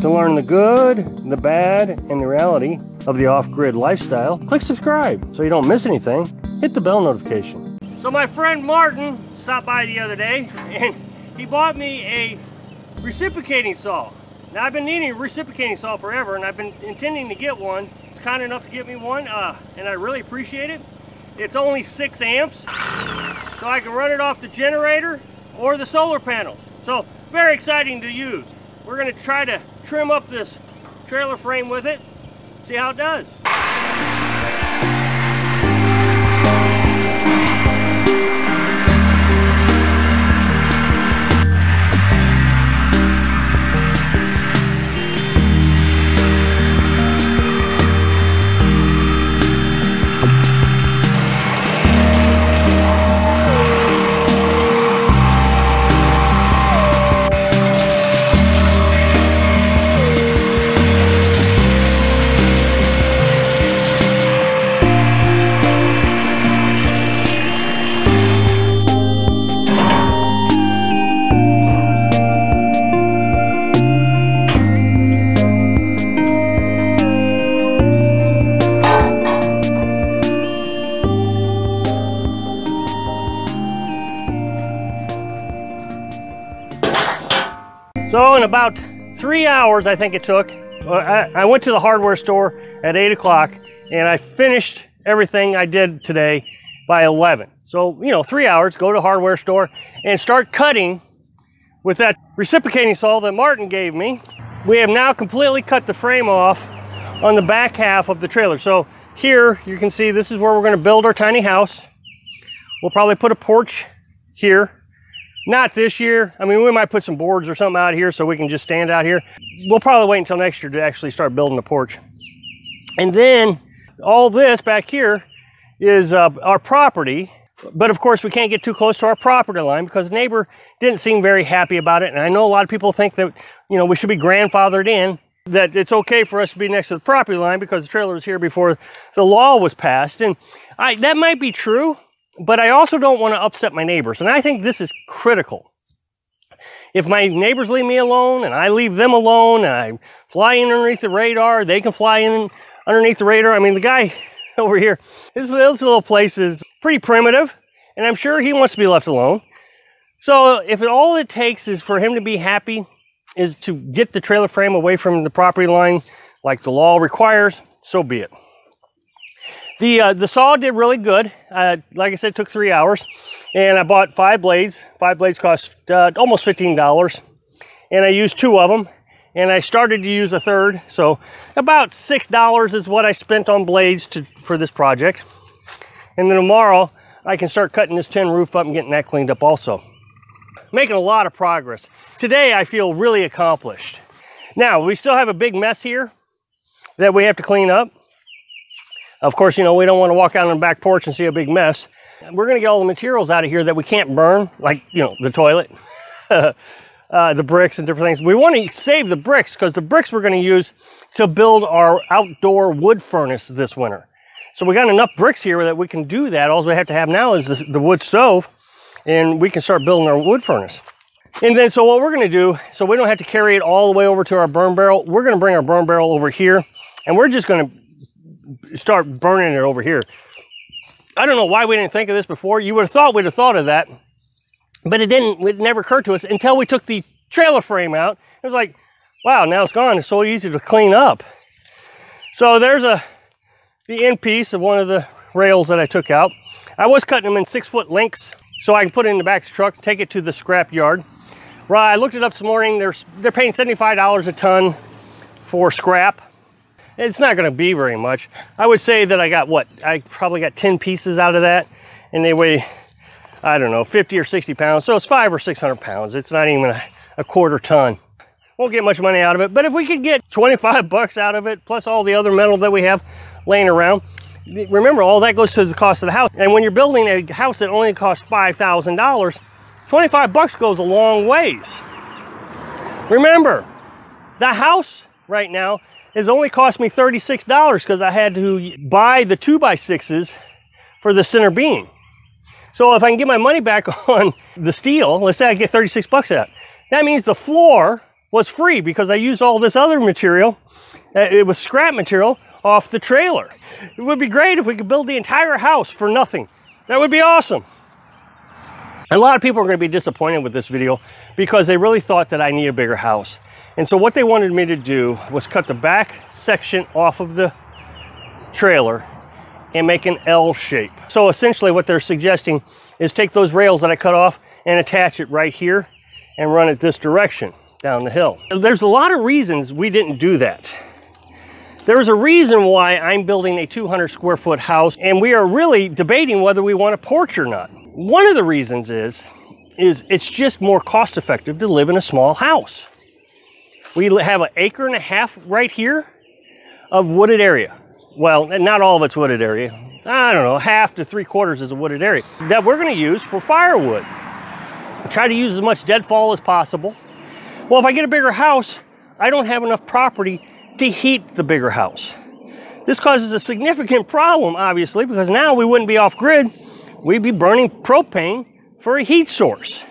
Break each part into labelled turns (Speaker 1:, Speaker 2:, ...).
Speaker 1: To learn the good, the bad, and the reality of the off-grid lifestyle, click subscribe so you don't miss anything. Hit the bell notification. So my friend Martin stopped by the other day and he bought me a reciprocating saw. Now I've been needing a reciprocating saw forever and I've been intending to get one. Kind enough to get me one and I really appreciate it. It's only 6 amps, so I can run it off the generator or the solar panels. So very exciting to use. We're going to try to trim up this trailer frame with it, see how it does. So in about 3 hours, I think it took, I went to the hardware store at 8 o'clock and I finished everything I did today by 11. So, 3 hours, go to the hardware store and start cutting with that reciprocating saw that Martin gave me. We have now completely cut the frame off on the back half of the trailer. So here you can see this is where we're going to build our tiny house. We'll probably put a porch here. Not this year. I mean, we might put some boards or something out here so we can just stand out here. We'll probably wait until next year to actually start building the porch. And then all this back here is our property. But of course, we can't get too close to our property line because the neighbor didn't seem very happy about it. And I know a lot of people think that, we should be grandfathered in, that it's okay for us to be next to the property line because the trailer was here before the law was passed. And that might be true. But I also don't want to upset my neighbors, and I think this is critical. If my neighbors leave me alone, and I leave them alone, and I fly in underneath the radar, they can fly in underneath the radar. I mean, the guy over here, this little place is pretty primitive, and I'm sure he wants to be left alone. So if all it takes is for him to be happy, is to get the trailer frame away from the property line, like the law requires, so be it. The saw did really good. Like I said, it took 3 hours. And I bought 5 blades. 5 blades cost almost $15. And I used 2 of them. And I started to use a third. So about $6 is what I spent on blades for this project. And then tomorrow, I can start cutting this tin roof up and getting that cleaned up also. Making a lot of progress. Today, I feel really accomplished. Now, we still have a big mess here that we have to clean up. Of course, we don't want to walk out on the back porch and see a big mess. We're going to get all the materials out of here that we can't burn, like, the toilet, the bricks and different things. We want to save the bricks because the bricks we're going to use to build our outdoor wood furnace this winter. So we got enough bricks here that we can do that. All we have to have now is the wood stove, and we can start building our wood furnace. And then, so what we're going to do, so we don't have to carry it all the way over to our burn barrel, we're going to bring our burn barrel over here, and we're just going to start burning it over here. I don't know why we didn't think of this before. You would have thought we'd have thought of that, but it never occurred to us until we took the trailer frame out. It was like, wow, now it's gone. It's so easy to clean up. So there's the end piece of one of the rails that I took out. I was cutting them in 6-foot lengths so I can put it in the back of the truck, take it to the scrap yard. Right, I looked it up this morning. They're paying $75 a ton for scrap. It's not going to be very much. I would say that I probably got 10 pieces out of that, and they weigh, I don't know, 50 or 60 pounds. So it's 500 or 600 pounds. It's not even a quarter ton. Won't get much money out of it, but if we could get 25 bucks out of it, plus all the other metal that we have laying around, remember, all that goes to the cost of the house. And when you're building a house that only costs $5,000, 25 bucks goes a long ways. Remember, the house right now has only cost me $36 because I had to buy the 2x6s for the center beam. So if I can get my money back on the steel, let's say I get 36 bucks out, that means the floor was free because I used all this other material. It was scrap material off the trailer. It would be great if we could build the entire house for nothing. That would be awesome. A lot of people are going to be disappointed with this video because they really thought that I need a bigger house. And so what they wanted me to do was cut the back section off of the trailer and make an L shape. So essentially what they're suggesting is take those rails that I cut off and attach it right here and run it this direction down the hill. There's a lot of reasons we didn't do that. There's a reason why I'm building a 200 square foot house, and we are really debating whether we want a porch or not. One of the reasons is it's just more cost effective to live in a small house. We have an acre and a half right here of wooded area. Well, not all of it's wooded area. I don't know, half to 3/4 is a wooded area that we're going to use for firewood. Try to use as much deadfall as possible. Well, if I get a bigger house, I don't have enough property to heat the bigger house. This causes a significant problem, obviously, because now we wouldn't be off grid. We'd be burning propane for a heat source.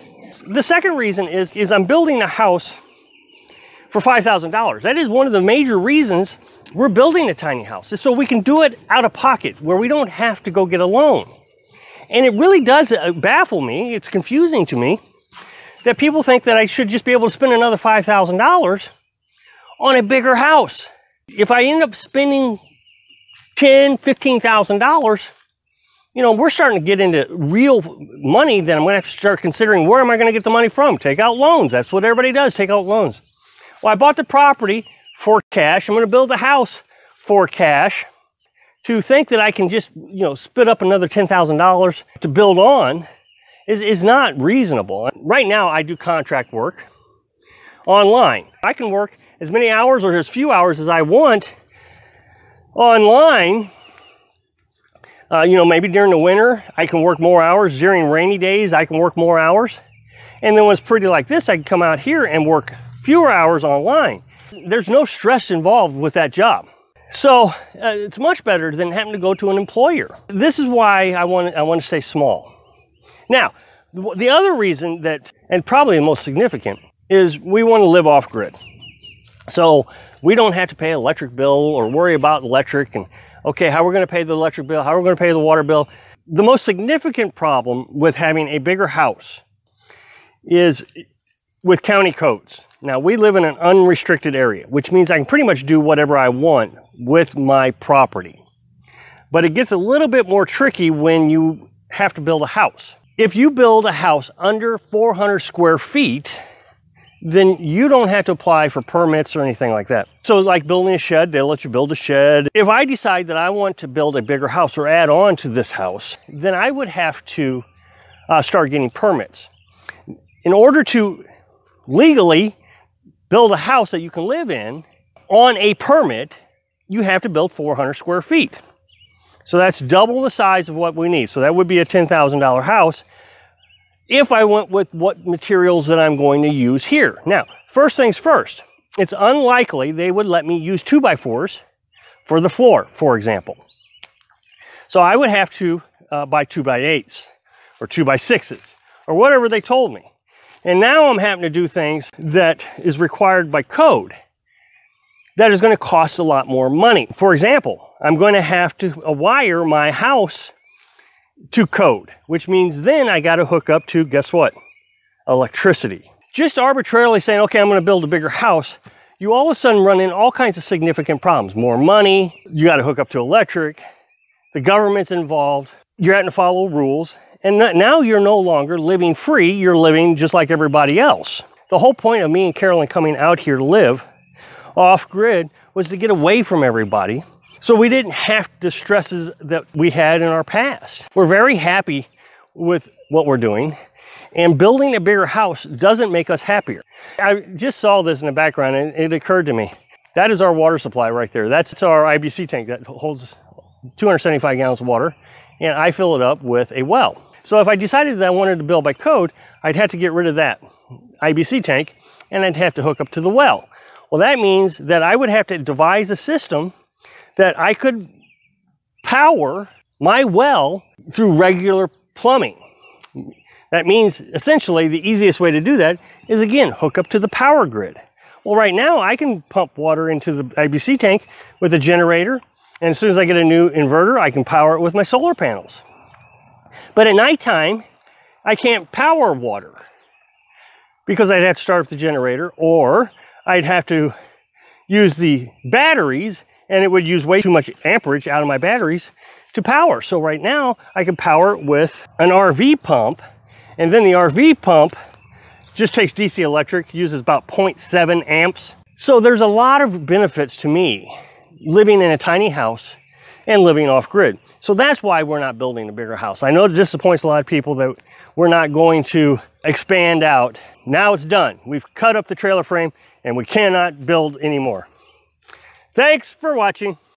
Speaker 1: The second reason is I'm building a house for $5,000. That is one of the major reasons we're building a tiny house, is so we can do it out of pocket, where we don't have to go get a loan. And it really does baffle me, it's confusing to me, that people think that I should just be able to spend another $5,000 on a bigger house. If I end up spending $10,000, $15,000, you know, we're starting to get into real money. Then I'm going to have to start considering, where am I going to get the money from? Take out loans. That's what everybody does, take out loans. Well, I bought the property for cash. I'm going to build the house for cash. To think that I can just, you know, spit up another $10,000 to build on is not reasonable. Right now, I do contract work online. I can work as many hours or as few hours as I want online. You know, maybe during the winter, I can work more hours. During rainy days, I can work more hours. And then when it's pretty like this, I can come out here and work fewer hours online. There's no stress involved with that job. So it's much better than having to go to an employer. This is why I want to stay small. Now, the other reason that, and probably the most significant, is we want to live off grid. So we don't have to pay an electric bill or worry about electric and, okay, how we're going to pay the electric bill, how we're going to pay the water bill. The most significant problem with having a bigger house is with county codes. Now, we live in an unrestricted area, which means I can pretty much do whatever I want with my property. But it gets a little bit more tricky when you have to build a house. If you build a house under 400 square feet, then you don't have to apply for permits or anything like that. So like building a shed, they'll let you build a shed. If I decide that I want to build a bigger house or add on to this house, then I would have to start getting permits. In order to legally build a house that you can live in on a permit, you have to build 400 square feet. So that's double the size of what we need. So that would be a $10,000 house if I went with what materials that I'm going to use here. Now, first things first, it's unlikely they would let me use 2x4s for the floor, for example. So I would have to buy 2x8s or 2x6s or whatever they told me. And now I'm having to do things that is required by code that is going to cost a lot more money. For example, I'm going to have to wire my house to code, which means then I got to hook up to, guess what? Electricity. Just arbitrarily saying, okay, I'm going to build a bigger house, you all of a sudden run in all kinds of significant problems. More money, you got to hook up to electric, the government's involved, you're having to follow rules. And now you're no longer living free, you're living just like everybody else. The whole point of me and Carolyn coming out here to live off-grid was to get away from everybody so we didn't have the stresses that we had in our past. We're very happy with what we're doing, and building a bigger house doesn't make us happier. I just saw this in the background and it occurred to me. That is our water supply right there. That's our IBC tank that holds 275 gallons of water, and I fill it up with a well. So if I decided that I wanted to build by code, I'd have to get rid of that IBC tank and I'd have to hook up to the well. Well, that means that I would have to devise a system that I could power my well through regular plumbing. That means essentially the easiest way to do that is, again, hook up to the power grid. Well, right now I can pump water into the IBC tank with a generator, and as soon as I get a new inverter, I can power it with my solar panels. But at nighttime, I can't power water because I'd have to start up the generator, or I'd have to use the batteries, and it would use way too much amperage out of my batteries to power. So right now I can power it with an RV pump, and then the RV pump just takes DC electric, uses about 0.7 amps. So there's a lot of benefits to me living in a tiny house and living off grid. So that's why we're not building a bigger house. I know it disappoints a lot of people that we're not going to expand out. Now it's done. We've cut up the trailer frame and we cannot build anymore. Thanks for watching.